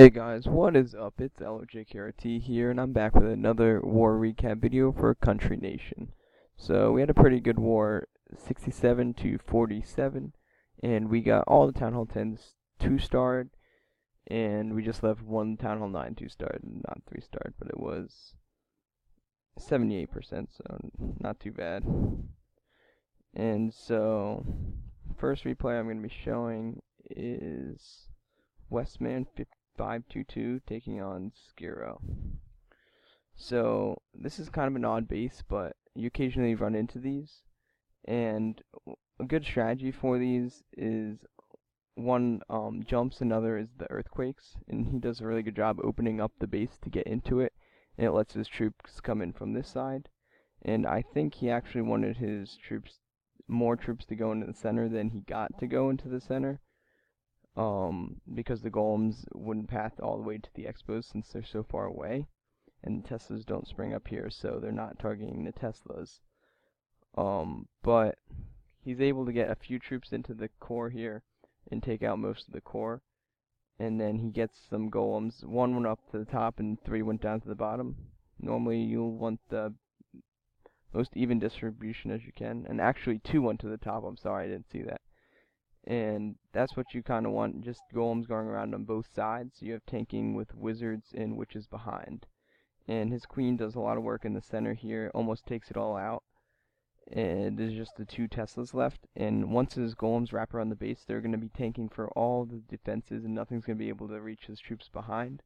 Hey guys, what is up? It's LOJKRT here, and I'm back with another war recap video for CountryNation. So we had a pretty good war, 67 to 47, and we got all the Town Hall 10s 2-starred, and we just left one Town Hall 9 2-starred, not 3-starred, but it was 78%, so not too bad. And so, first replay I'm going to be showing is Westman 522 taking on Skiro. So this is kind of an odd base, but you occasionally run into these, and a good strategy for these is one jumps, another is the earthquakes, and he does a really good job opening up the base to get into it, and it lets his troops come in from this side. And I think he actually wanted his more troops to go into the center than he got to go into the center. Because the golems wouldn't path all the way to the expos since they're so far away, and the Teslas don't spring up here, so they're not targeting the Teslas. But he's able to get a few troops into the core here and take out most of the core, and then he gets some golems. One went up to the top and 3 went down to the bottom. Normally you'll want the most even distribution as you can, and actually 2 went to the top. I'm sorry, I didn't see that. And that's what you kind of want, just golems going around on both sides. You have tanking with wizards and witches behind. And his queen does a lot of work in the center here, almost takes it all out. And there's just the 2 Teslas left. And once his golems wrap around the base, they're going to be tanking for all the defenses, and nothing's going to be able to reach his troops behind.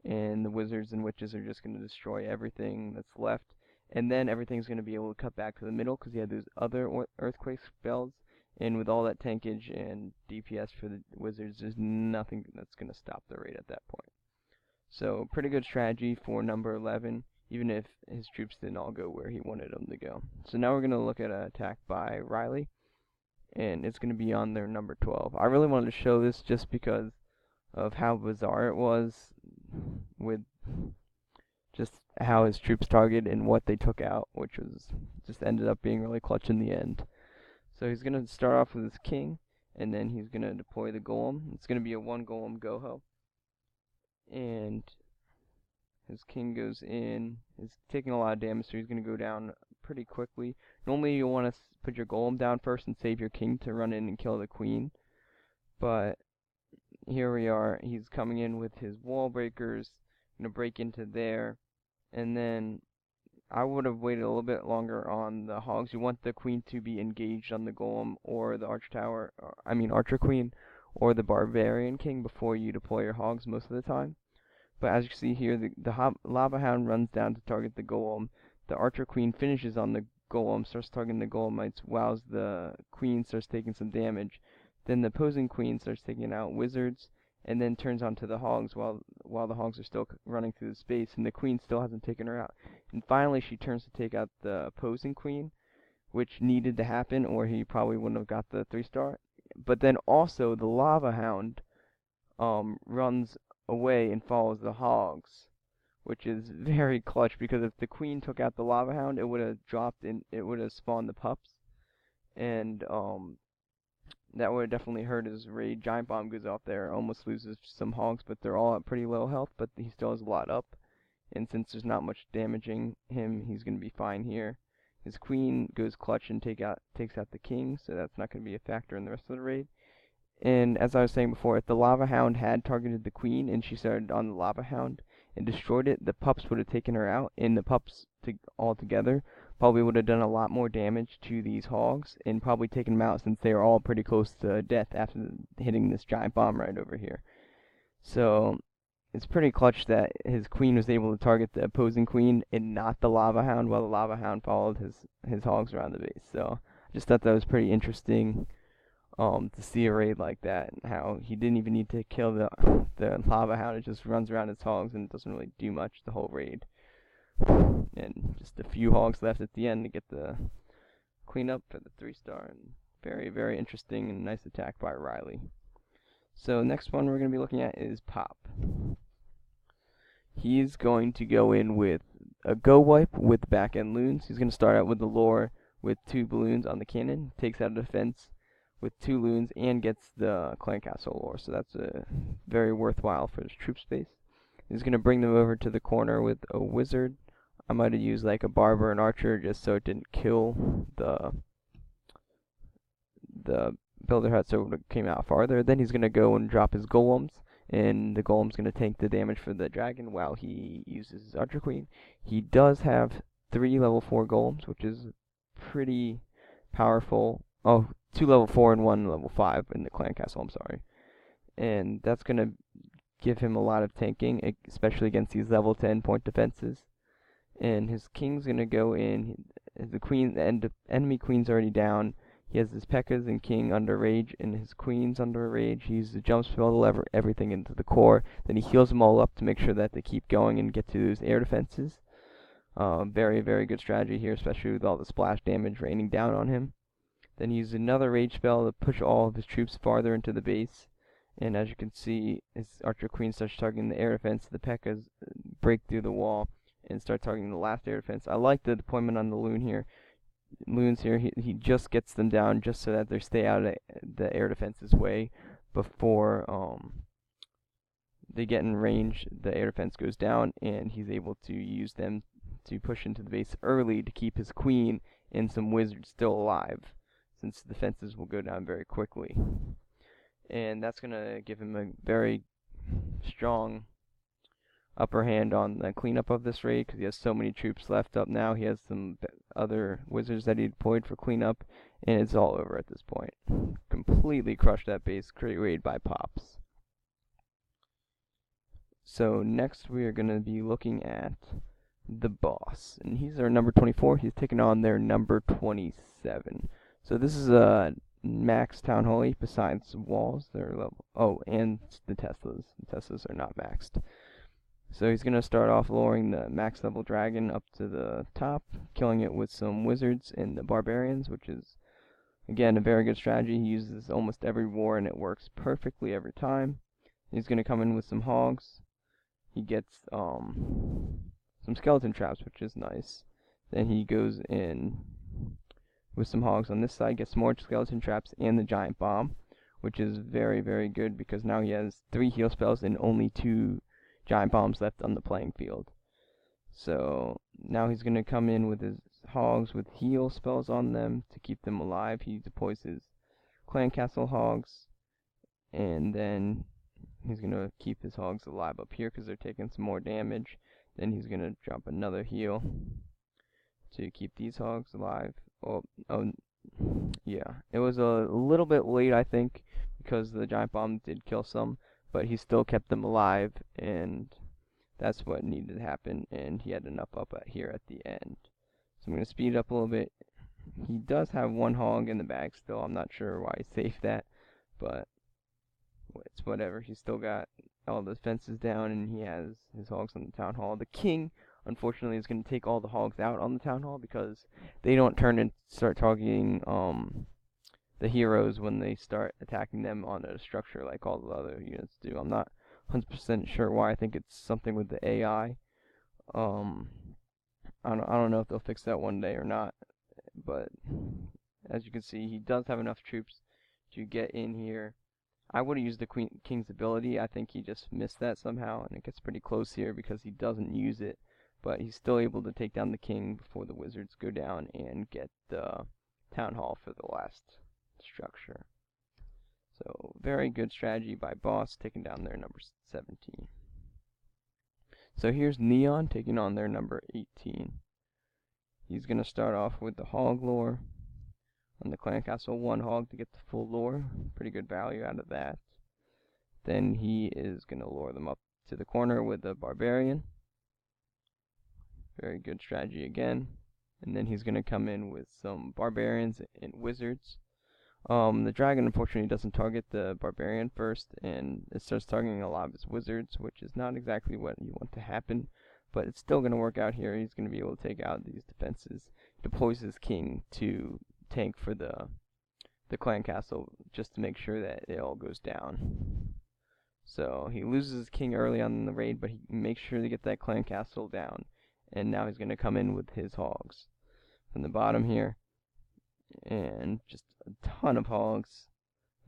And the wizards and witches are just going to destroy everything that's left. And then everything's going to be able to cut back to the middle because he had those other earthquake spells. And with all that tankage and DPS for the wizards, there's nothing that's going to stop the raid at that point. So, pretty good strategy for number 11, even if his troops didn't all go where he wanted them to go. So now we're going to look at an attack by Riley, and it's going to be on their number 12. I really wanted to show this just because of how bizarre it was with just how his troops targeted and what they took out, which was just ended up being really clutch in the end. So he's going to start off with his king, and then he's going to deploy the golem. It's going to be a 1 golem goho. And his king goes in. He's taking a lot of damage, so he's going to go down pretty quickly. Normally you'll want to put your golem down first and save your king to run in and kill the queen. But here we are. He's coming in with his wall breakers. Going to break into there. And then I would have waited a little bit longer on the hogs. You want the queen to be engaged on the golem or the archer queen or the barbarian king before you deploy your hogs most of the time. But as you see here, the lava hound runs down to target the golem. The archer queen finishes on the golem, starts targeting the golemites, while the queen starts taking some damage. Then the opposing queen starts taking out wizards, and then turns onto the hogs while the hogs are still running through the space, and the queen still hasn't taken her out. And finally she turns to take out the opposing queen, which needed to happen, or he probably wouldn't have got the 3-star. But then also the lava hound runs away and follows the hogs, which is very clutch, because if the queen took out the lava hound, it would have dropped and it would have spawned the pups, and that would have definitely hurt his raid. Giant bomb goes out there, almost loses some hogs, but they're all at pretty low health, but he still has a lot up. And since there's not much damaging him, he's going to be fine here. His queen goes clutch and takes out the king, so that's not going to be a factor in the rest of the raid. And as I was saying before, if the lava hound had targeted the queen and she started on the lava hound and destroyed it, the pups would have taken her out, and the pups all together probably would have done a lot more damage to these hogs and probably taken them out, since they are all pretty close to death after hitting this giant bomb right over here. So it's pretty clutch that his queen was able to target the opposing queen and not the lava hound, while the lava hound followed his hogs around the base. So I just thought that was pretty interesting to see a raid like that, and how he didn't even need to kill the lava hound. It just runs around his hogs and doesn't really do much the whole raid. And just a few hogs left at the end to get the queen up for the 3-star. And very, very interesting and nice attack by Riley. So next one we're going to be looking at is Pop. He's going to go in with a Gowipe with backend loons. He's going to start out with the lore with 2 balloons on the cannon. Takes out a defense with 2 loons and gets the clan castle lore, so that's very worthwhile for his troop space. He's going to bring them over to the corner with a wizard. I might have used like a barber and archer just so it didn't kill the builder hut, so it came out farther. Then he's going to go and drop his golems, and the golem's going to tank the damage for the dragon while he uses his archer queen. He does have 3 level 4 golems, which is pretty powerful. Oh, 2 level 4 and 1 level 5 in the clan castle, I'm sorry. And that's going to give him a lot of tanking, especially against these level 10 point defenses. And his king's going to go in. The enemy queen's already down. He has his P.E.K.K.A.s and king under rage, and his queen's under rage. He uses the jump spell to lever everything into the core. Then he heals them all up to make sure that they keep going and get to those air defenses. Very, very good strategy here, especially with all the splash damage raining down on him. Then he uses another rage spell to push all of his troops farther into the base. And as you can see, his archer queen starts targeting the air defense. The P.E.K.K.A.s break through the wall and start targeting the last air defense. I like the deployment on the loons here. He just gets them down just so that they stay out of the air defense's way before they get in range. The air defense goes down, and he's able to use them to push into the base early to keep his queen and some wizards still alive, since the defenses will go down very quickly. And that's going to give him a very strong upper hand on the cleanup of this raid, because he has so many troops left up now. He has some other wizards that he deployed for cleanup, and it's all over at this point. Completely crushed that base. Great raid by Pops. So next we are going to be looking at the boss, and he's our number 24. He's taking on their number 27. So this is a max town hall besides walls. They're level. Oh, and the Teslas. The Teslas are not maxed. So he's going to start off lowering the max level dragon up to the top, killing it with some wizards and the barbarians, which is, again, a very good strategy. He uses almost every war and it works perfectly every time. He's going to come in with some hogs. He gets some skeleton traps, which is nice. Then he goes in with some hogs on this side, gets more skeleton traps and the giant bomb, which is very, very good because now he has 3 heal spells and only 2 giant bombs left on the playing field. So now he's going to come in with his hogs with heal spells on them to keep them alive. He deploys his clan castle hogs, and then he's going to keep his hogs alive up here because they're taking some more damage. Then he's going to drop another heal to keep these hogs alive. Oh, yeah. It was a little bit late, I think, because the giant bomb did kill some, but he still kept them alive, and that's what needed to happen, and he had enough up here at the end. So I'm going to speed it up a little bit. He does have 1 hog in the bag still. I'm not sure why he saved that, but it's whatever. He's still got all the fences down, and he has his hogs on the town hall. The king, unfortunately, is going to take all the hogs out on the town hall because they don't turn and start targeting the heroes when they start attacking them on a structure like all the other units do. I'm not 100% sure why. I think it's something with the AI. I don't know if they'll fix that one day or not, but as you can see, he does have enough troops to get in here. I would have used the king's ability. I think he just missed that somehow, and it gets pretty close here because he doesn't use it, but he's still able to take down the king before the wizards go down and get the town hall for the last structure. So very good strategy by Boss, taking down their number 17. So here's Neon taking on their number 18. He's going to start off with the hog lore. On the clan castle, 1 hog to get the full lore. Pretty good value out of that. Then he is going to lure them up to the corner with the barbarian. Very good strategy again. And then he's going to come in with some barbarians and wizards. The dragon unfortunately doesn't target the barbarian first, and it starts targeting a lot of his wizards, which is not exactly what you want to happen, but it's still going to work out here. He's going to be able to take out these defenses. Deploys his king to tank for the clan castle just to make sure that it all goes down. So he loses his king early on in the raid, but he makes sure to get that clan castle down, and now he's going to come in with his hogs from the bottom here, and just a ton of hogs.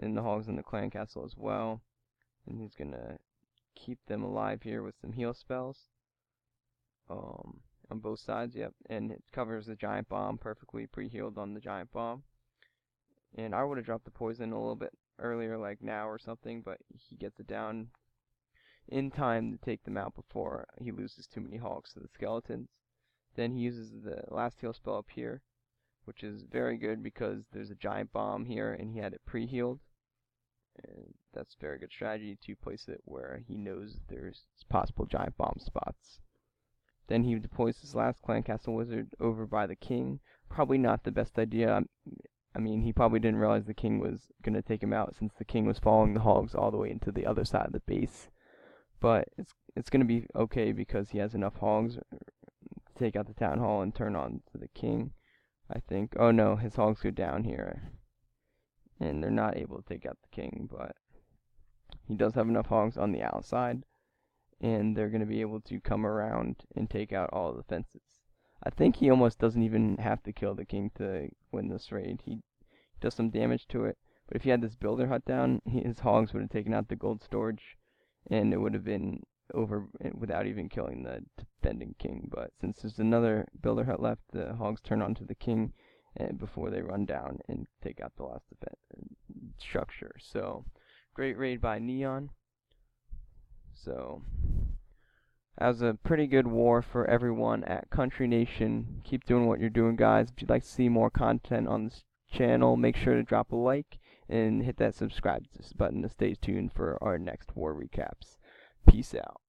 and the hogs in the clan castle as well. And he's gonna keep them alive here with some heal spells. On both sides, yep. And it covers the giant bomb perfectly, pre-healed on the giant bomb. And I would have dropped the poison a little bit earlier, like now or something, but he gets it down in time to take them out before he loses too many hogs to the skeletons. Then he uses the last heal spell up here, which is very good because there's a giant bomb here and he had it pre-healed. And that's very good strategy to place it where he knows there's possible giant bomb spots. Then he deploys his last clan castle wizard over by the king. Probably not the best idea. I mean, he probably didn't realize the king was going to take him out since the king was following the hogs all the way into the other side of the base. But it's going to be okay because he has enough hogs to take out the town hall and turn on to the king, I think. Oh no, his hogs go down here. And they're not able to take out the king, but he does have enough hogs on the outside. And they're going to be able to come around and take out all of the fences. I think he almost doesn't even have to kill the king to win this raid. He does some damage to it. But if he had this builder hut down, his hogs would have taken out the gold storage. And it would have been over without even killing the defending king. But since there's another builder hut left, the hogs turn onto the king before they run down and take out the last structure. So, great raid by Neon. So, that was a pretty good war for everyone at CountryNation. Keep doing what you're doing, guys. If you'd like to see more content on this channel, make sure to drop a like and hit that subscribe button to stay tuned for our next war recaps. Peace out.